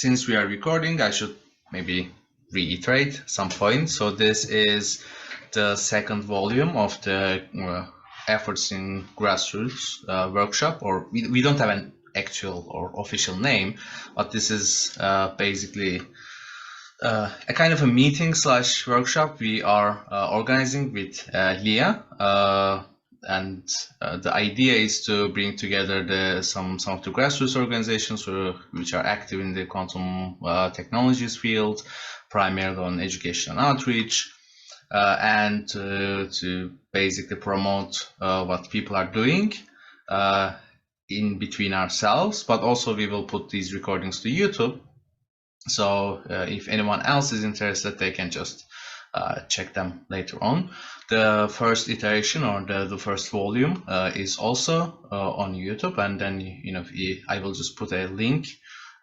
since we are recording, I should maybe reiterate some points. So this is the second volume of the efforts in Grassroots workshop, or we don't have an actual or official name, but this is basically a kind of a meeting / workshop we are organizing with Leah, and the idea is to bring together some of the grassroots organizations which are active in the quantum technologies field, primarily on education and outreach, and to basically promote what people are doing in between ourselves, but also we will put these recordings to YouTube. So if anyone else is interested, they can just check them later on. The first iteration, or the first volume, is also on YouTube, and then I will just put a link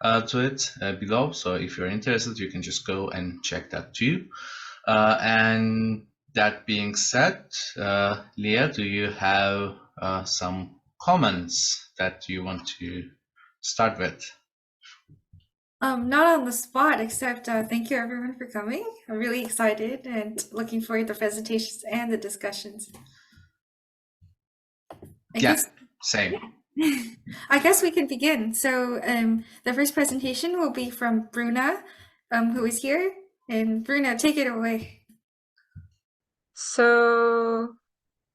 to it below. So if you're interested, you can just go and check that too. And that being said, Leah, do you have some comments that you want to start with? Not on the spot, except thank you everyone for coming. I'm really excited and looking forward to the presentations and the discussions. Same. I guess we can begin. So the first presentation will be from Bruna, who is here. And Bruna, take it away. So,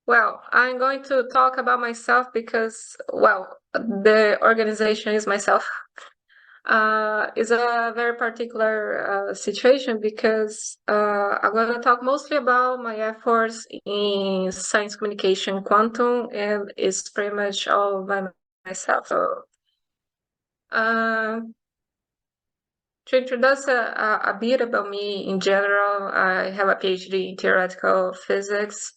well, I'm going to talk about myself because, well, the organization is myself. It's a very particular situation because I'm going to talk mostly about my efforts in science communication quantum, and it's pretty much all by myself. So, to introduce a bit about me in general, I have a PhD in theoretical physics.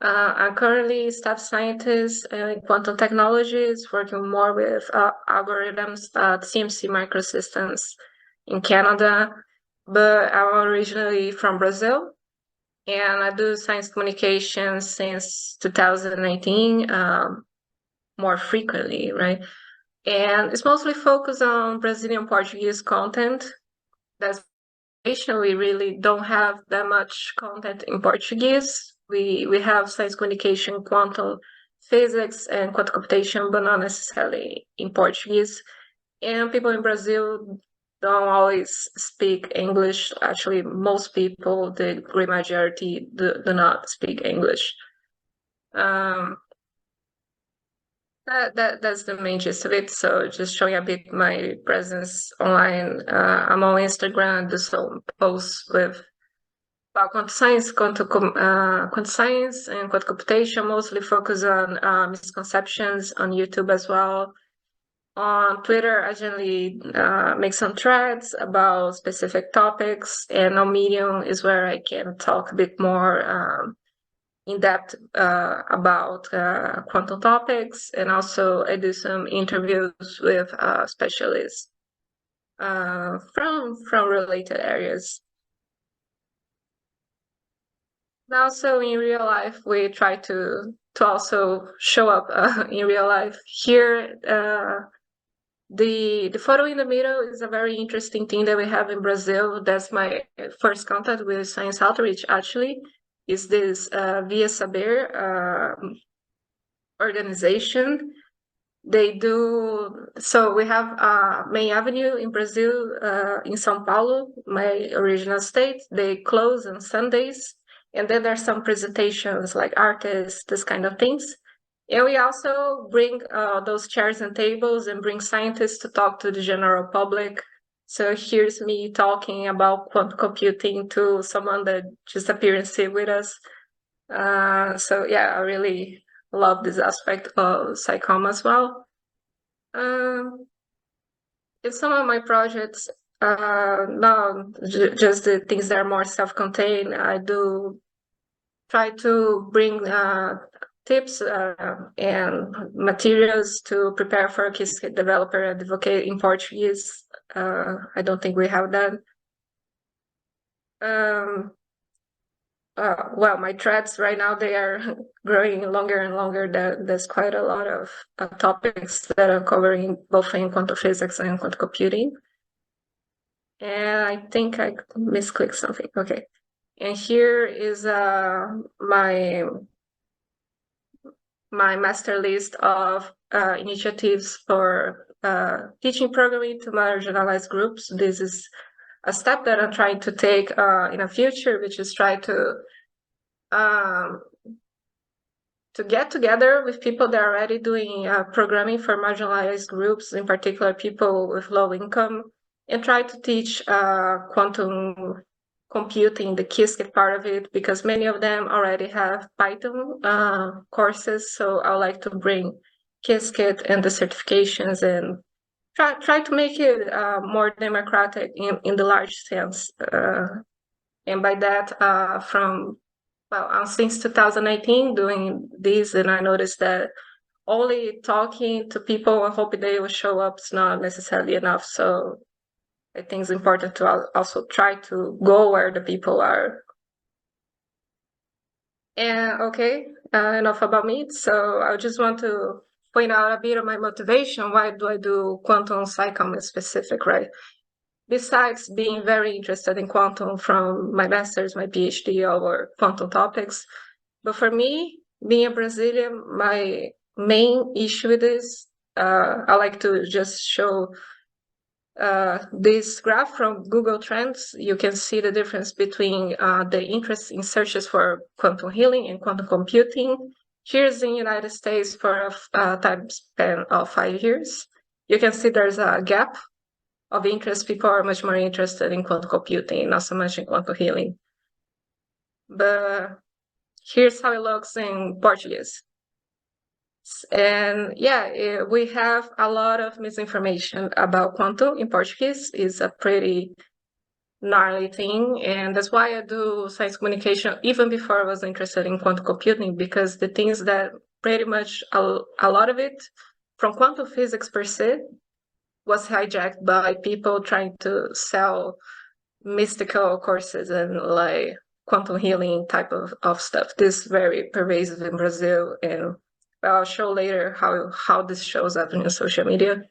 I'm currently staff scientist in quantum technologies, working more with algorithms at CMC Microsystems in Canada. But I'm originally from Brazil, and I do science communication since 2019, more frequently, right? And it's mostly focused on Brazilian Portuguese content. That's we really don't have that much content in Portuguese. We have science communication, quantum physics, and quantum computation, but not necessarily in Portuguese. And people in Brazil don't always speak English. Actually, most people, the great majority, do not speak English. That's the main gist of it. So just showing a bit my presence online. I'm on Instagram, do some posts with about quantum science, quantum science and quantum computation, mostly focus on misconceptions, on YouTube as well. On Twitter, I generally make some threads about specific topics, and on Medium is where I can talk a bit more in depth about quantum topics, and also I do some interviews with specialists from related areas. And also in real life, we try to also show up in real life. Here, the photo in the middle is a very interesting thing that we have in Brazil. That's my first contact with science outreach, actually. Is this Via Saber organization. They do, so we have Main Avenue in Brazil, in São Paulo, my original state. They close on Sundays, and then there's some presentations like artists, this kind of things. And we also bring those chairs and tables and bring scientists to talk to the general public. So here's me talking about quantum computing to someone that just appeared and sit with us. So yeah, I really love this aspect of SciComm as well. In some of my projects, now just the things that are more self-contained, I do try to bring tips and materials to prepare for a Qiskit developer advocate in Portuguese. I don't think we have that. Well, my threads right now, they are growing longer and longer. There's quite a lot of topics that I'm covering both in quantum physics and quantum computing. And I think I misclicked something. Okay. And here is my master list of initiatives for teaching programming to marginalized groups. This is a step that I'm trying to take in the future, which is try to get together with people that are already doing programming for marginalized groups, in particular people with low income, and try to teach quantum computing, the Qiskit part of it, because many of them already have Python courses. So I like to bring Qiskit and the certifications and try to make it more democratic in the large sense. And by that, since 2019 doing this, and I noticed that only talking to people and hoping they will show up is not necessarily enough. So I think it's important to also try to go where the people are. And okay, enough about me. So I just want to point out a bit of my motivation. Why do I do quantum psychom in specific, right? Besides being very interested in quantum from my master's, my PhD over quantum topics, but for me, being a Brazilian, my main issue with this, I like to just show this graph from Google Trends. You can see the difference between the interest in searches for quantum healing and quantum computing. Here's in the United States for a time span of 5 years. You can see there's a gap of interest. People are much more interested in quantum computing, not so much in quantum healing. But here's how it looks in Portuguese. And yeah, we have a lot of misinformation about quantum in Portuguese. It's a pretty gnarly thing, and that's why I do science communication even before I was interested in quantum computing, because the things that pretty much a lot of it from quantum physics per se was hijacked by people trying to sell mystical courses and like quantum healing type of stuff. This is very pervasive in Brazil, and I'll show later how this shows up in social media.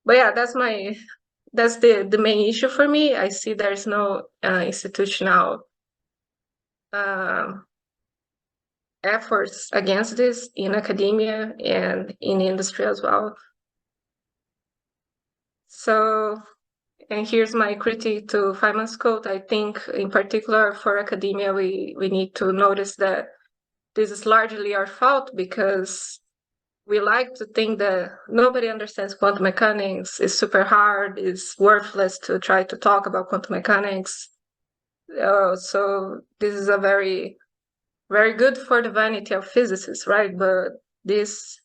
But yeah, that's the main issue for me. I see there's no institutional efforts against this in academia and in industry as well. So, and here's my critique to Feynman's code. I think in particular for academia, we need to notice that this is largely our fault, because we like to think that nobody understands quantum mechanics, it's super hard, it's worthless to try to talk about quantum mechanics. So this is a very, very good for the vanity of physicists, right? But this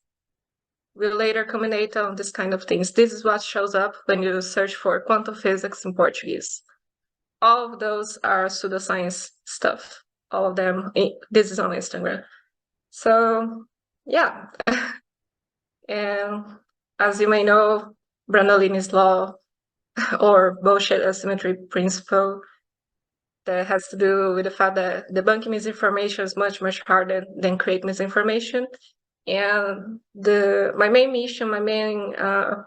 will later culminate on this kind of things. This is what shows up when you search for quantum physics in Portuguese. All of those are pseudoscience stuff. All of them. This is on Instagram. So yeah. And as you may know, Brandolini's law or bullshit asymmetry principle that has to do with the fact that debunking misinformation is much, much harder than create misinformation. And my main mission, the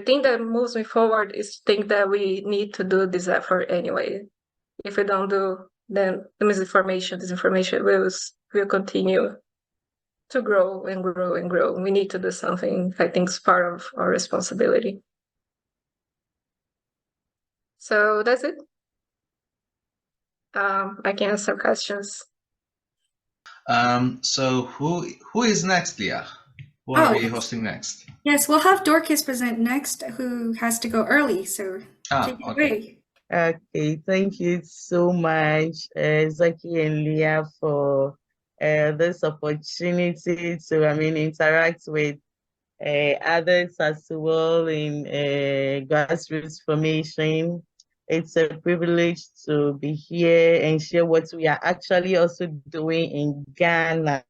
thing that moves me forward is to think that we need to do this effort anyway. If we don't do, then the disinformation will continue to grow and grow and grow. We need to do something. I think it's part of our responsibility. So that's it. I can answer questions. So who is next, Leah? Who are we hosting next? Yes, we'll have Dorcas present next, who has to go early. So take it away. Okay, thank you so much, Zaki and Leah, for this opportunity to, interact with others as well in grassroots formation. It's a privilege to be here and share what we are actually also doing in Ghana.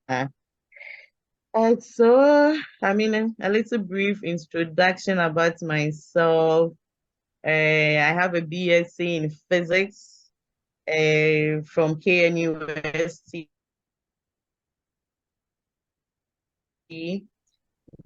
So, a little brief introduction about myself. I have a BSc in physics from KNUST.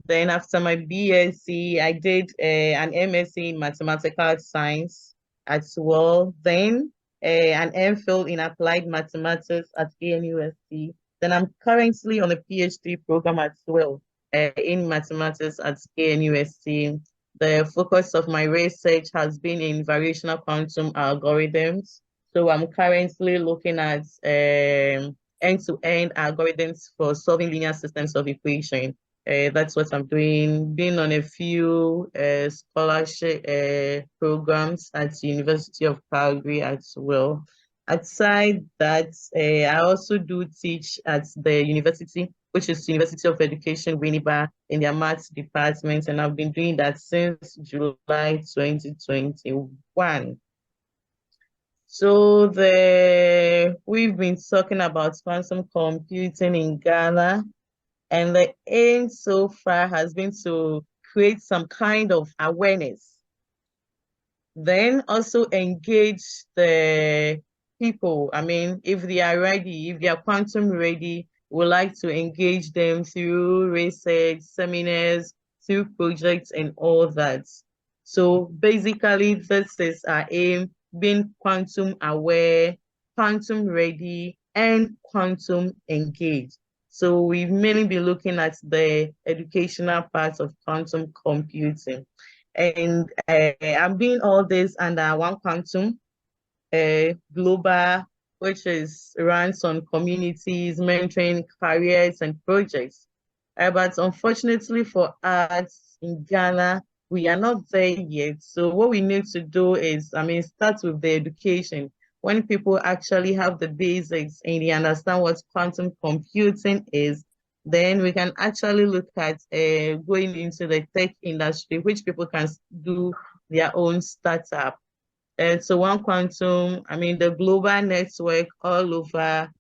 Then after my BSc, I did an MSc in mathematical science as well. Then an MPhil in applied mathematics at KNUST. Then I'm currently on a PhD program as well in mathematics at KNUST. The focus of my research has been in variational quantum algorithms. So I'm currently looking at end-to-end algorithms for solving linear systems of equation. That's what I'm doing. Been on a few scholarship programs at the University of Calgary as well. Aside that, I also do teach at the university, which is University of Education, Winnipeg, in their maths department, and I've been doing that since July 2021. So we've been talking about quantum computing in Ghana, and the aim so far has been to create some kind of awareness. Then also engage the people. I mean, if they are ready, if they are quantum ready, we'd like to engage them through research, seminars, through projects and all that. So basically, this is our aim, being quantum aware, quantum ready, and quantum engaged. So we've mainly been looking at the educational part of quantum computing. And I'm doing all this under OneQuantum Global, which runs on communities, mentoring, careers, and projects. But unfortunately for us in Ghana, we are not there yet. So what we need to do is, start with the education. When people actually have the basics and they understand what quantum computing is, then we can actually look at going into the tech industry, which people can do their own startup. And so OneQuantum, the global network all over,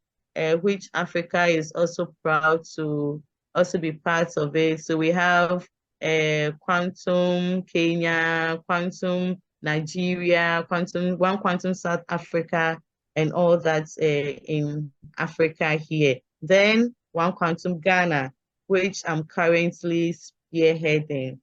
which Africa is also proud to also be part of it. So we have Quantum Kenya, Quantum Nigeria, OneQuantum South Africa, and all that in Africa here. Then OneQuantum Ghana, which I'm currently spearheading.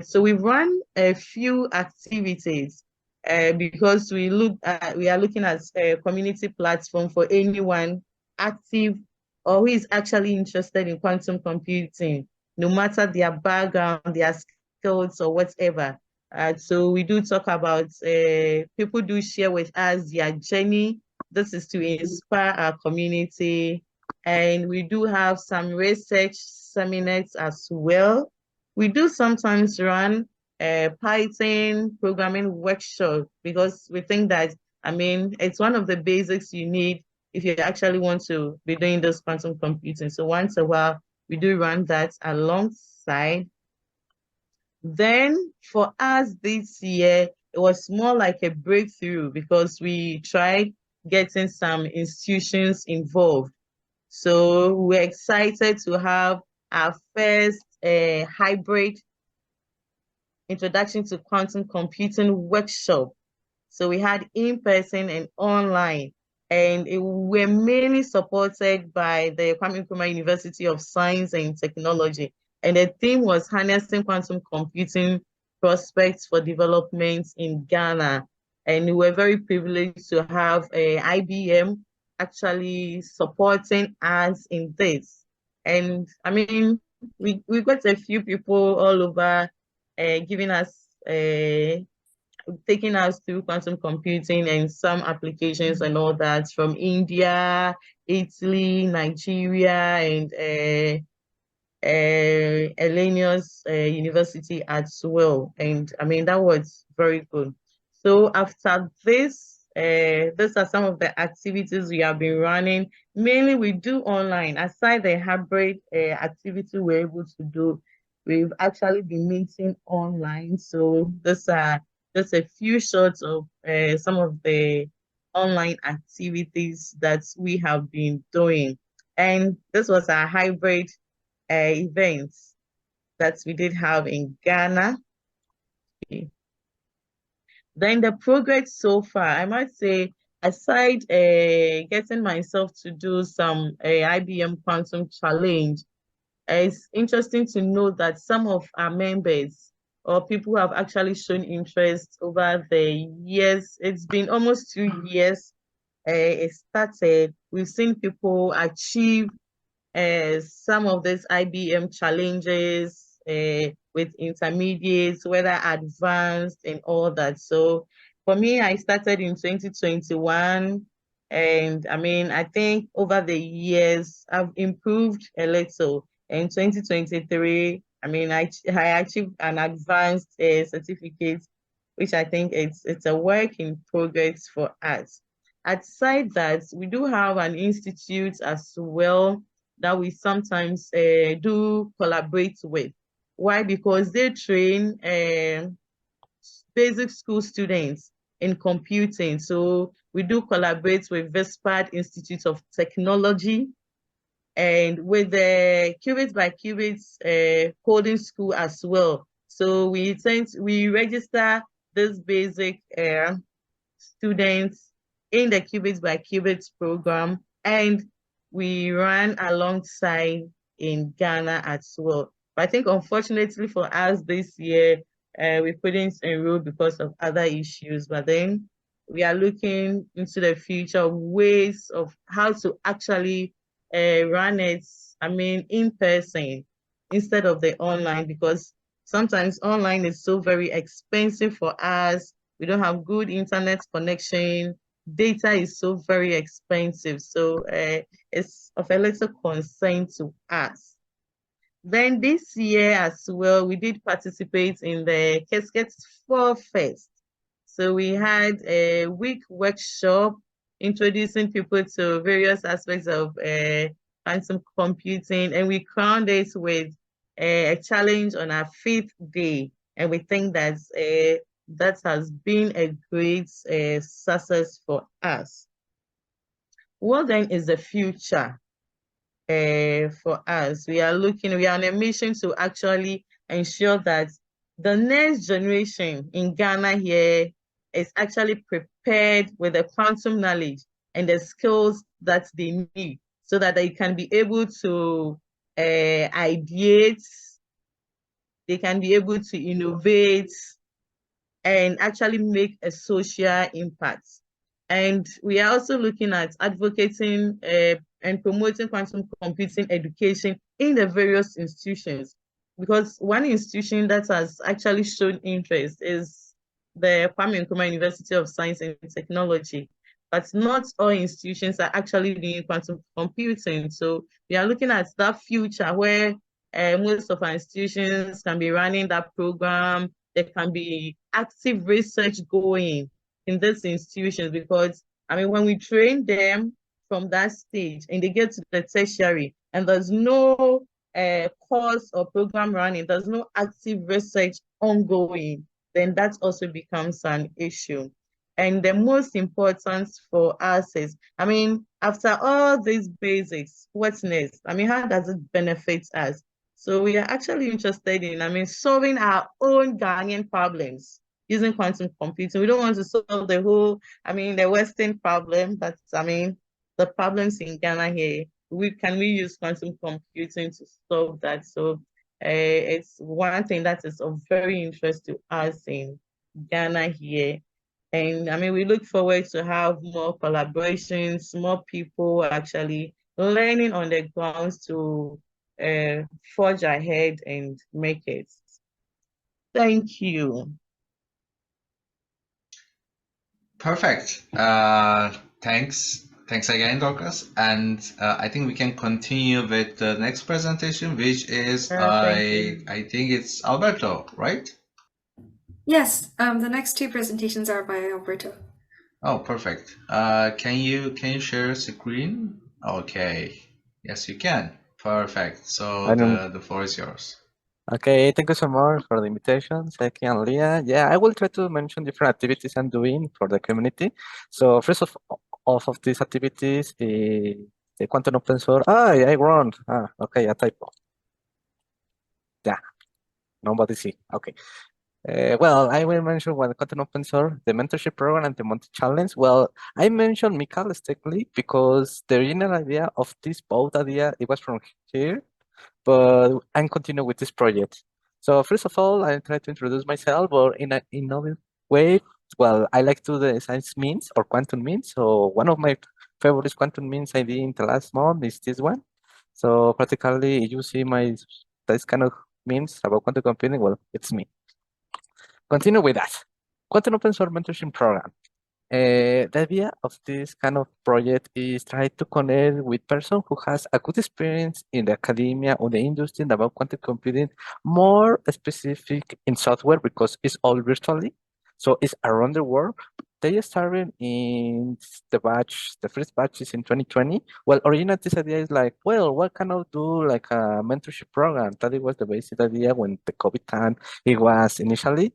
So we've run a few activities because we are looking at a community platform for anyone active or who is actually interested in quantum computing, no matter their background, their skills or whatever. So we do talk about, people do share with us their journey. This is to inspire our community. And we do have some research seminars as well. We do sometimes run Python programming workshop because we think that, it's one of the basics you need if you actually want to be doing this quantum computing. So once a while, we do run that alongside. Then for us this year, it was more like a breakthrough because we tried getting some institutions involved. So we're excited to have our first hybrid introduction to quantum computing workshop. So we had in-person and online, and we're mainly supported by the Kwame Nkrumah University of Science and Technology. And the theme was harnessing quantum computing prospects for development in Ghana. And we were very privileged to have IBM actually supporting us in this. And we got a few people all over giving us, taking us through quantum computing and some applications and all that from India, Italy, Nigeria, and Elenius University as well. And that was very good. So after this, these are some of the activities we have been running. Mainly we do online. Aside the hybrid activity we're able to do, we've actually been meeting online. So these are just a few shots of some of the online activities that we have been doing. And this was our hybrid events that we did have in Ghana. Okay. Then the progress so far, I might say, aside getting myself to do some IBM Quantum Challenge, it's interesting to know that some of our members or people who have actually shown interest over the years. It's been almost 2 years it started. We've seen people achieve some of these IBM challenges with intermediates, whether advanced and all that. So for me, I started in 2021. And I mean, I think over the years, I've improved a little. In 2023, I mean, I achieved an advanced certificate, which I think it's a work in progress for us. Aside that, we do have an institute as well that we sometimes do collaborate with. Why? Because they train basic school students in computing. So we do collaborate with Vespad Institute of Technology and with the Qubits by Qubits coding school as well. So we register this basic students in the Qubits by Qubits program, and we ran alongside in Ghana as well. But I think unfortunately for us this year, we couldn't enroll because of other issues, but then we are looking into the future of ways of how to actually run it, I mean, in person instead of the online, because sometimes online is so very expensive for us. We don't have good internet connection. Data is so very expensive. So it's of a little concern to us. Then this year as well, we did participate in the Casket 4 Fest. So we had a week workshop introducing people to various aspects of quantum computing, and we crowned it with a challenge on our 5th day. And we think that that has been a great success for us. What then is the future for us? We are on a mission to actually ensure that the next generation in Ghana here is actually prepared with the quantum knowledge and the skills that they need so that they can be able to ideate, they can be able to innovate and actually make a social impact. And we are also looking at advocating and promoting quantum computing education in the various institutions, because one institution that has actually shown interest is the Kwame Nkrumah University of Science and Technology, but not all institutions are actually doing quantum computing. So we are looking at that future where most of our institutions can be running that program. There can be active research going in these institutions, because I mean, when we train them from that stage and they get to the tertiary and there's no course or program running, there's no active research ongoing, then that also becomes an issue. And the most important for us is, I mean, after all these basics, what's next? I mean, how does it benefit us? So we are actually interested in, I mean, solving our own Ghanaian problems using quantum computing. We don't want to solve the whole, I mean, the Western problem, but I mean, the problems in Ghana here, can we use quantum computing to solve that? So it's one thing that is of very interest to us in Ghana here. And I mean, we look forward to have more collaborations, more people actually learning on the grounds to forge ahead and make it. Thank you. Perfect. Thanks again, Dorcas. And I think we can continue with the next presentation, which is I think it's Alberto, right? Yes. The next two presentations are by Alberto. Oh, perfect. Can you share screen? Okay. Yes, you can. Perfect. So the floor is yours. Okay, thank you so much for the invitation, Seki and Leah. Yeah, I will try to mention different activities I'm doing for the community. So first of these activities, the quantum open source. I wrong. Okay, a typo. Yeah, nobody see. Okay. Well, I will mention one quantum open source, the mentorship program, and the Monty challenge. Well, I mentioned Mikhail Stekli because the original idea of this both idea, it was from here, but I'm continuing with this project. So first of all, I try to introduce myself, or in a innovative way. Well, I like to design memes or quantum memes. So one of my favorite quantum memes I did in the last month is this one. So practically, you see my this kind of memes about quantum computing. Well, it's me. Continue with that. Quantum Open Source Mentorship Program. The idea of this kind of project is try to connect with person who has a good experience in the academia or the industry about quantum computing, more specific in software because it's all virtually. So it's around the world. They started in the first batch is in 2020. Well, originally this idea is like, well, what can I do like a mentorship program? That it was the basic idea when the COVID time it was initially.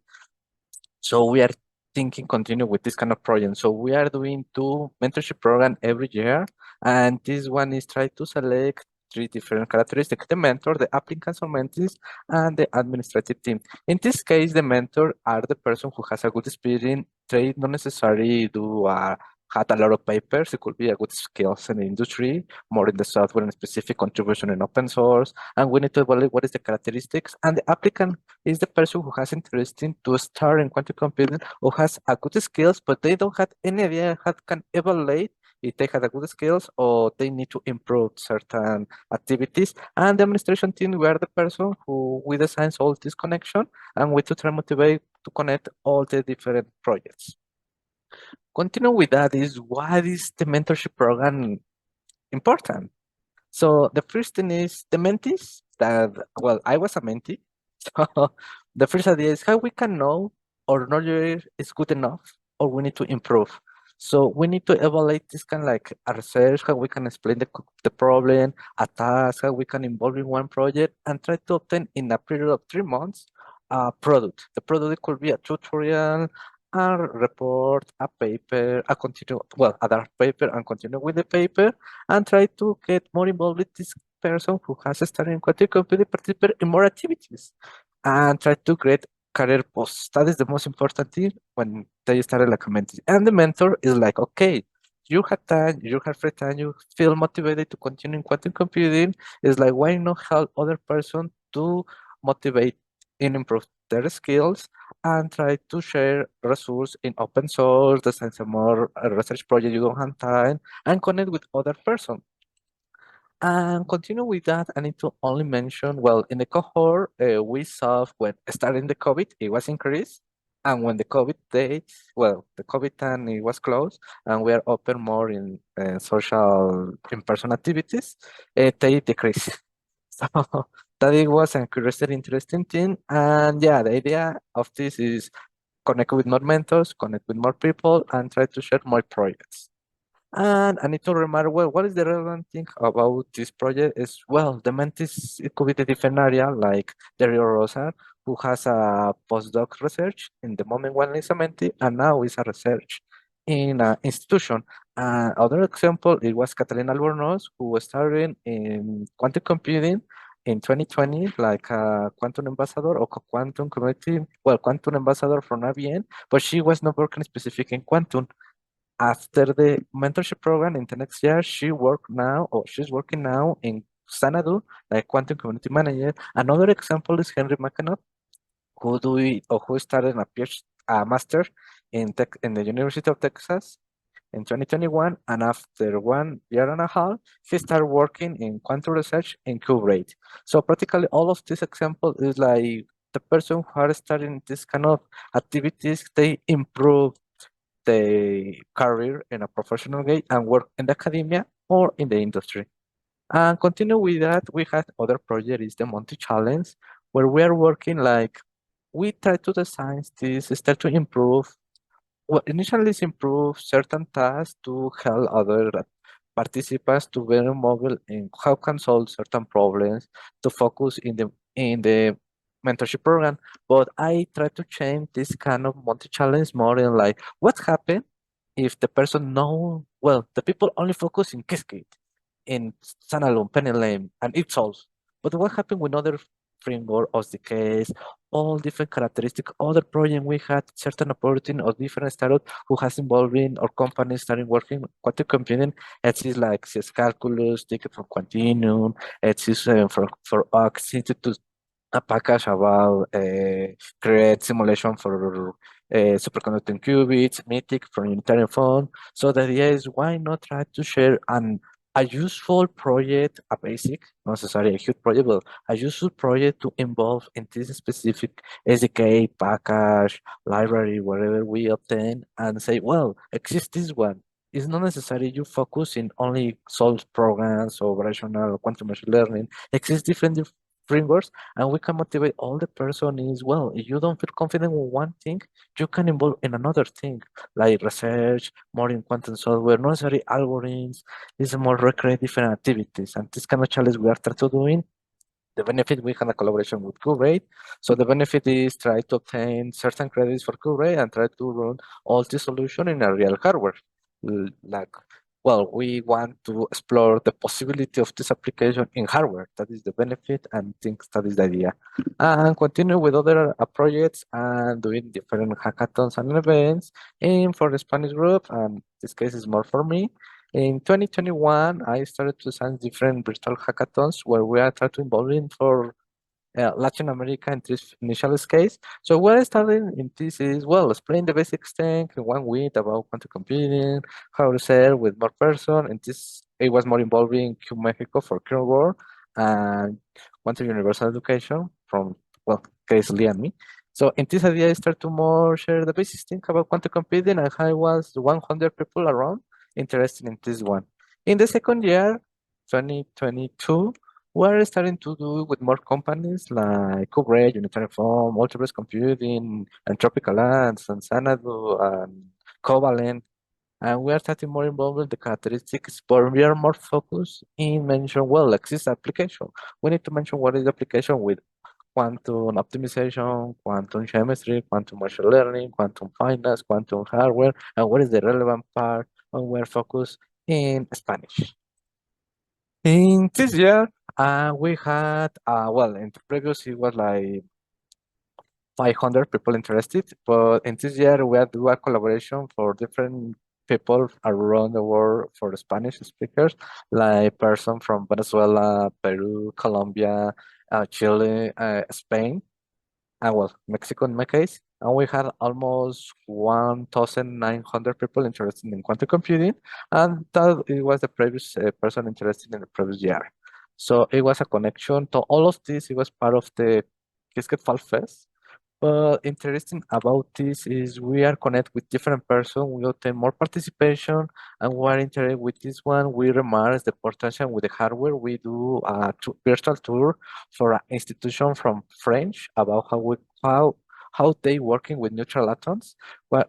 So we are thinking continue with this kind of project. So we are doing 2 mentorship program every year, and this one is try to select 3 different characteristics: the mentor, the applicants or mentees, and the administrative team. In this case, the mentor are the person who has a good experience. They not necessarily had a lot of papers. It could be a good skills in the industry, more in the software and specific contribution in open source. And we need to evaluate what is the characteristics. And the applicant is the person who has interest in to start in quantum computing or has a good skills, but they don't have any idea how can evaluate if they have a good skills or they need to improve certain activities. And the administration team, we are the person who we design all this connection and we to try to motivate to connect all the different projects. Continue with that is what is the mentorship program important? So the first thing is the mentees that, well, I was a mentee. So the first idea is how we can know our knowledge is good enough or we need to improve. So we need to evaluate this kind of like a research, how we can explain the problem, a task, how we can involve in one project and try to obtain in a period of 3 months a product. The product could be a tutorial, a report, a paper, a draft paper and continue with the paper and try to get more involved with this person who has started in quantum computing, participate in more activities and try to create career posts. That is the most important thing when they started like a mentor. And the mentor is like, okay, you have time, you have free time, you feel motivated to continue in quantum computing. It's like, why not help other person to motivate and improve their skills and try to share resources in open source, design some more research project you don't have time, and connect with other person. And continue with that, I need to only mention, well, in the cohort, we saw when starting the COVID, it was increased. And when the COVID date, well, the COVID time, it was closed, and we are open more in social, in-person activities, they decreased. So that it was a interesting thing. And yeah, the idea of this is connect with more mentors, connect with more people, and try to share more projects. And I need to remember, well, what is the relevant thing about this project is, well, the mentees, it could be the different area, like Dario Rosa, who has a postdoc research in the moment when he's a mentee, and now is a research in an institution. Other example, it was Catalina Albornoz, who was starting in quantum computing in 2020, like a quantum ambassador or quantum community, well, quantum ambassador from ABN, but she was not working specific in quantum. After the mentorship program in the next year, she's working now in Xanadu, like quantum community manager. Another example is Henry McKenna, who started a PhD, a master in the University of Texas in 2021, and after 1.5 years, he started working in quantum research in QRate. So practically all of this example is like the person who are starting this kind of activities, they improve the career in a professional way and work in the academia or in the industry. And continue with that, we had other project is the Monty Challenge, where we are working like, we try to design this, start to improve, well, initially it's improve certain tasks to help other participants to be mobile in how can solve certain problems, to focus in the mentorship program. But I try to change this kind of multi-challenge more in like what happened if the person know, well, the people only focus in Cascade, in standalone, penny lane, and it solves. But what happened with other framework of the case, all different characteristics, other project we had certain opportunity or different startup who has involved in or companies starting working quantum computing. It is like CS Calculus, Ticket for Quantinuum, it is for Ox Institute a package about create simulation for superconducting qubits, MITIC for unitary phone. So the idea is why not try to share a useful project, a basic, not necessarily a huge project, but a useful project to involve in this specific SDK, package, library, wherever we obtain, and say, well, exists this one. It's not necessary you focus in only solve programs or rational quantum machine learning. Exists different frameworks, and we can motivate all the person is, well, if you don't feel confident with one thing, you can involve in another thing, like research, more in quantum software, not necessarily algorithms. This is more recreate different activities, and this kind of challenge we are trying to doing. The benefit, we have a collaboration with QRate. So the benefit is try to obtain certain credits for QRate and try to run all the solution in a real hardware. Like, well, we want to explore the possibility of this application in hardware. That is the benefit, and think that is the idea. And continue with other projects and doing different hackathons and events. And for the Spanish group, and this case is more for me. In 2021, I started to design different virtual hackathons where we are trying to involve in for Latin America in this initial case. So what I started in this is, well, explain the basic thing in 1 week about quantum computing, how to share with more person. And this, it was more involving Q Mexico for current world and quantum universal education from, well, case Lee and me. So in this idea, I started to more share the basic thing about quantum computing, and I was 100 people around interested in this one. In the second year, 2022, we're starting to do with more companies like Kubernetes, Unitary Foam, Multiverse Computing, and Tropical Lands, and Xanadu, and Covalent. And we are starting more involved in the characteristics, but we are more focused in mention, well, exists application. We need to mention what is the application with quantum optimization, quantum chemistry, quantum machine learning, quantum finance, quantum hardware, and what is the relevant part, and we're focused in Spanish. In this year, we had, well, in the previous, it was like 500 people interested, but in this year, we had do a collaboration for different people around the world for the Spanish speakers, like person from Venezuela, Peru, Colombia, Chile, Spain, and well, Mexico in my case. And we had almost 1,900 people interested in quantum computing, and that it was the previous person interested in the previous year. So it was a connection to all of this. It was part of the Qiskit Fall Fest. But interesting about this is we are connected with different person. We obtain more participation, and we are interested with this one. We remark the potential with the hardware. We do a virtual tour for an institution from French about how they working with neutral atoms.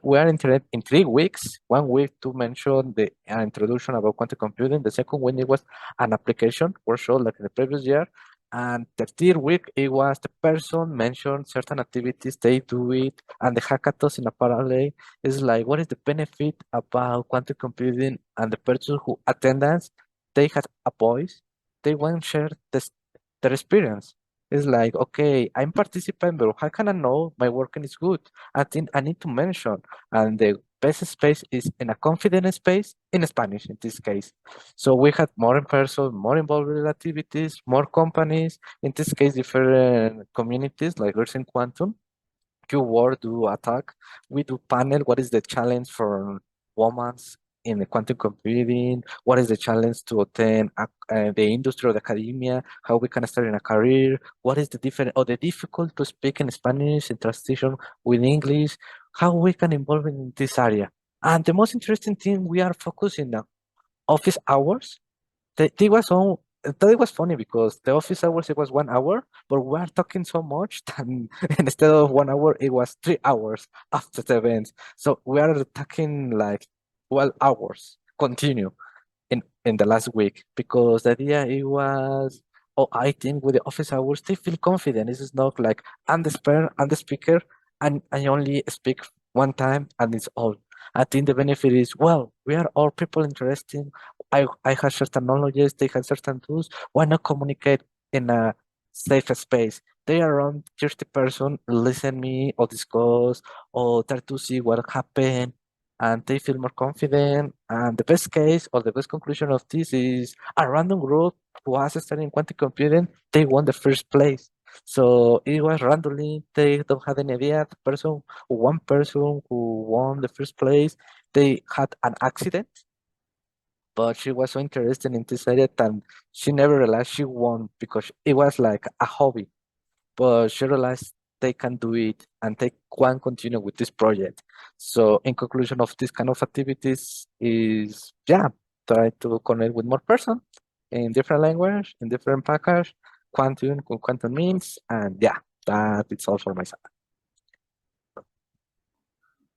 We are interested in 3 weeks. 1 week to mention the introduction about quantum computing. The second week it was an application workshop like in the previous year. And the third week, it was the person mentioned certain activities, they do it, and the hackathons in a parallel is like, what is the benefit about quantum computing? And the person who attendance, they had a voice, they want to share their experience. It's like, okay, I'm participating, but how can I know my working is good? I think I need to mention, and the best space is in a confident space in Spanish in this case. So we had more in person, more involved activities, more companies, in this case, different communities like Recent Quantum, Q-Word do attack. We do panel, what is the challenge for women in the quantum computing? What is the challenge to obtain the industry or the academia? How we can start in a career? What is the different or the difficult to speak in Spanish in transition with English? How we can involve in this area? And the most interesting thing, we are focusing on office hours. They was on. That was funny because the office hours it was 1 hour, but we are talking so much that instead of 1 hour it was 3 hours after the event. So we are talking like 12 hours continue in the last week because the idea it was, oh, I think with the office hours they feel confident. This is not like I'm the speaker and I only speak one time and it's all. I think the benefit is, well, we are all people interesting. I have certain knowledge, they have certain tools. Why not communicate in a safe space? They are around 30 person, listen me or discuss or try to see what happened and they feel more confident. And the best case or the best conclusion of this is a random group who has studied in quantum computing, they won the first place. So it was randomly, they don't have any idea. One person who won the first place, they had an accident, but she was so interested in this area that she never realized she won because it was like a hobby. But she realized they can do it and they can continue with this project. So in conclusion of this kind of activities is, yeah, try to connect with more person in different language, in different package, quantum, with quantum means, and yeah, that it's all for myself.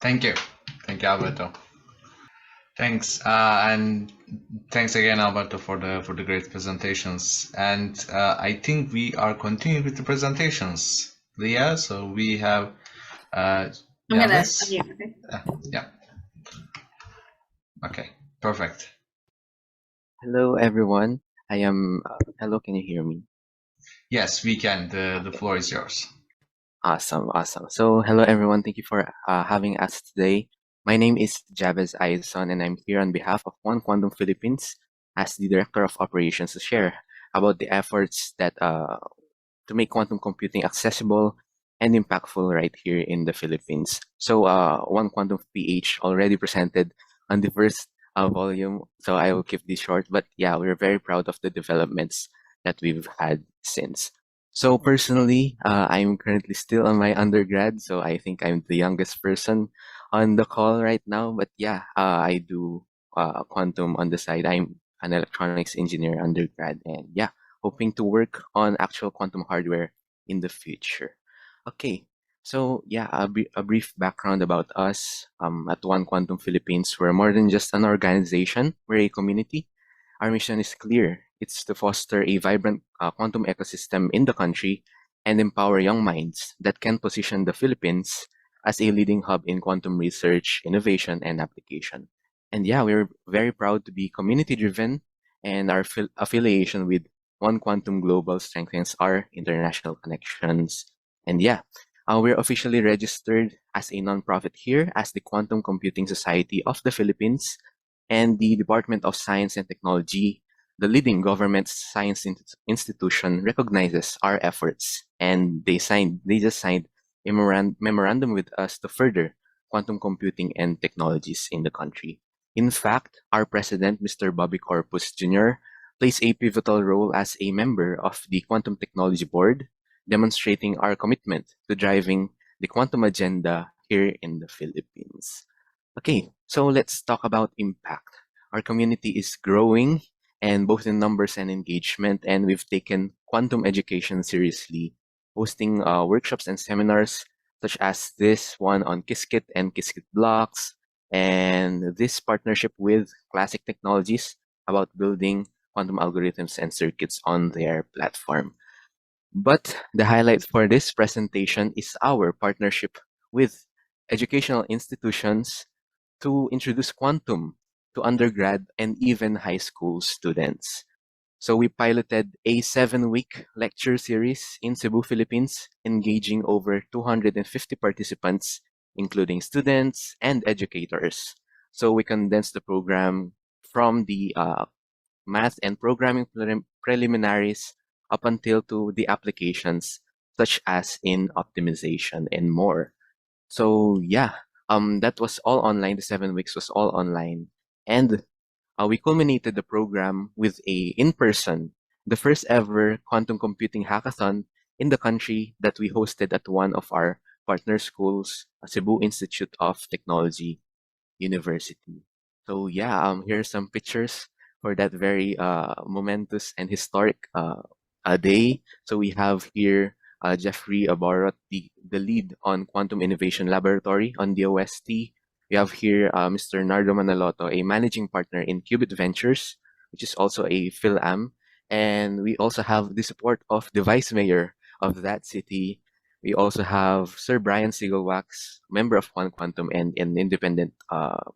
Thank you. Thank you, Alberto. Thanks, and thanks again, Alberto, for the great presentations. And I think we are continuing with the presentations, Leah. So we have I'm gonna Yanis. unmute, okay? Yeah. Okay. Perfect. Hello, everyone. Hello, can you hear me? Yes, we can. The floor is yours. Awesome. So, hello, everyone. Thank you for having us today. My name is Jabez Aizon, and I'm here on behalf of OneQuantum Philippines as the Director of Operations to share about the efforts that to make quantum computing accessible and impactful right here in the Philippines. So, OneQuantumPH already presented on the first volume, so I will keep this short. But yeah, we're very proud of the developments that we've had since. So personally, I'm currently still on my undergrad, so I think I'm the youngest person on the call right now. But yeah, I do quantum on the side. I'm an electronics engineer undergrad, and yeah, hoping to work on actual quantum hardware in the future. Okay, so yeah, a brief background about us. At OneQuantum Philippines, we're more than just an organization. We're a community. Our mission is clear. It's to foster a vibrant quantum ecosystem in the country and empower young minds that can position the Philippines as a leading hub in quantum research, innovation, and application. And yeah, we're very proud to be community driven, and our affiliation with One Quantum Global strengthens our international connections. And yeah, we're officially registered as a nonprofit here as the Quantum Computing Society of the Philippines, and the Department of Science and Technology, the leading government science institution, recognizes our efforts, and they just signed a memorandum with us to further quantum computing and technologies in the country. In fact, our president, Mr. Bobby Corpus Jr., plays a pivotal role as a member of the Quantum Technology Board, demonstrating our commitment to driving the quantum agenda here in the Philippines. Okay, so let's talk about impact. Our community is growing, and both in numbers and engagement, and we've taken quantum education seriously, hosting workshops and seminars such as this one on Qiskit and Qiskit blocks, and this partnership with Classic Technologies about building quantum algorithms and circuits on their platform. But the highlight for this presentation is our partnership with educational institutions to introduce quantum to undergrad and even high school students. So we piloted a 7-week lecture series in Cebu, Philippines, engaging over 250 participants, including students and educators. So we condensed the program from the math and programming preliminaries up until to the applications, such as in optimization and more. So yeah, that was all online. The 7 weeks was all online, and we culminated the program with the first ever quantum computing hackathon in the country that we hosted at one of our partner schools, Cebu Institute of Technology University. So yeah, here are some pictures for that very momentous and historic day. So we have here Jeffrey Abarot, the lead on Quantum Innovation Laboratory on the OST. We have here Mr. Nardo Manaloto, a managing partner in Qubit Ventures, which is also a PhilAm. And we also have the support of the vice mayor of that city. We also have Sir Brian Siegelwax, member of OneQuantum and an independent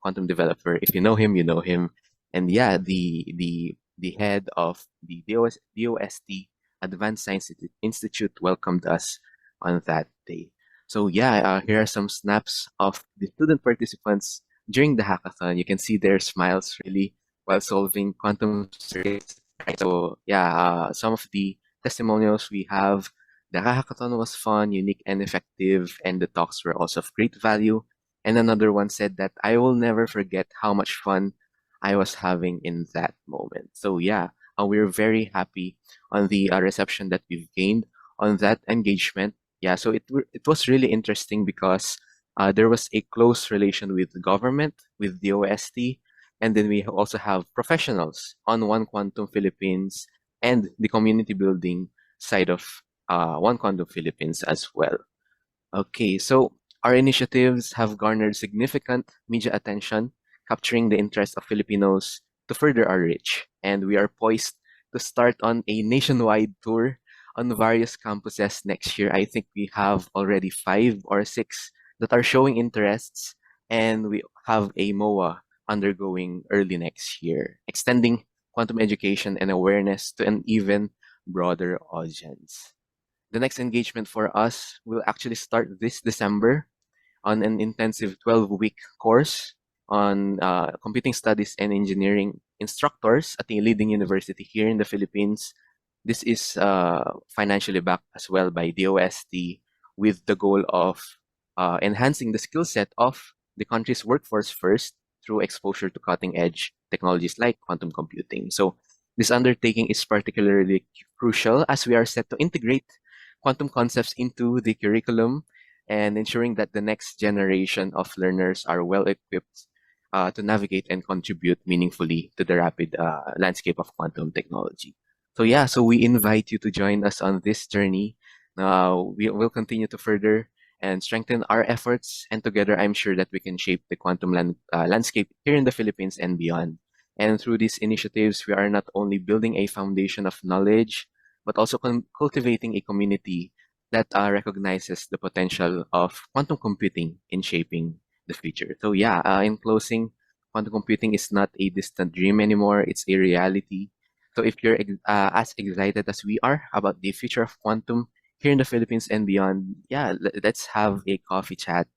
quantum developer. If you know him, you know him. And yeah, the head of the DOST Advanced Science Institute welcomed us on that day. So yeah, here are some snaps of the student participants during the hackathon. You can see their smiles really while solving quantum circuits. Right? So yeah, some of the testimonials we have The hackathon was fun, unique, and effective, and the talks were also of great value. And another one said that I will never forget how much fun I was having in that moment. So yeah, we're very happy on the reception that we've gained on that engagement. Yeah, so it was really interesting because there was a close relation with the government, with the OST, and then we also have professionals on One Quantum Philippines and the community building side of OneQuantum Philippines as well. Okay, so our initiatives have garnered significant media attention, capturing the interest of Filipinos to further our reach. And we are poised to start on a nationwide tour on various campuses next year. I think we have already 5 or 6 that are showing interests, and we have a MOA undergoing early next year, extending quantum education and awareness to an even broader audience. The next engagement for us will actually start this December on an intensive 12-week course on computing studies and engineering instructors at a leading university here in the Philippines. This is financially backed as well by DOST with the goal of enhancing the skill set of the country's workforce first through exposure to cutting-edge technologies like quantum computing. So this undertaking is particularly crucial as we are set to integrate quantum concepts into the curriculum and ensuring that the next generation of learners are well equipped to navigate and contribute meaningfully to the rapid landscape of quantum technology. So yeah, so we invite you to join us on this journey. We will continue to further and strengthen our efforts, and together I'm sure that we can shape the quantum landscape here in the Philippines and beyond. And through these initiatives, we are not only building a foundation of knowledge, but also cultivating a community that recognizes the potential of quantum computing in shaping the future. So yeah, in closing, quantum computing is not a distant dream anymore, it's a reality. So if you're as excited as we are about the future of quantum here in the Philippines and beyond, yeah, let's have a coffee chat.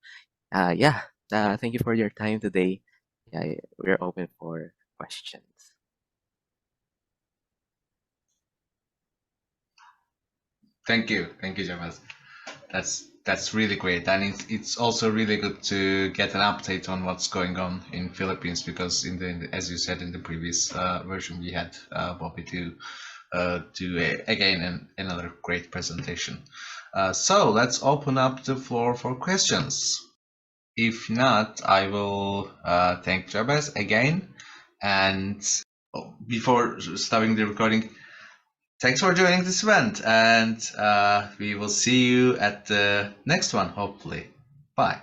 Thank you for your time today. Yeah, we're open for questions. Thank you, James. That's really great, and it's also really good to get an update on what's going on in Philippines, because as you said in the previous version, we had Bobby do again another great presentation. So let's open up the floor for questions. If not, I will thank Jabez again, and before starting the recording, thanks for joining this event, and we will see you at the next one, hopefully. Bye.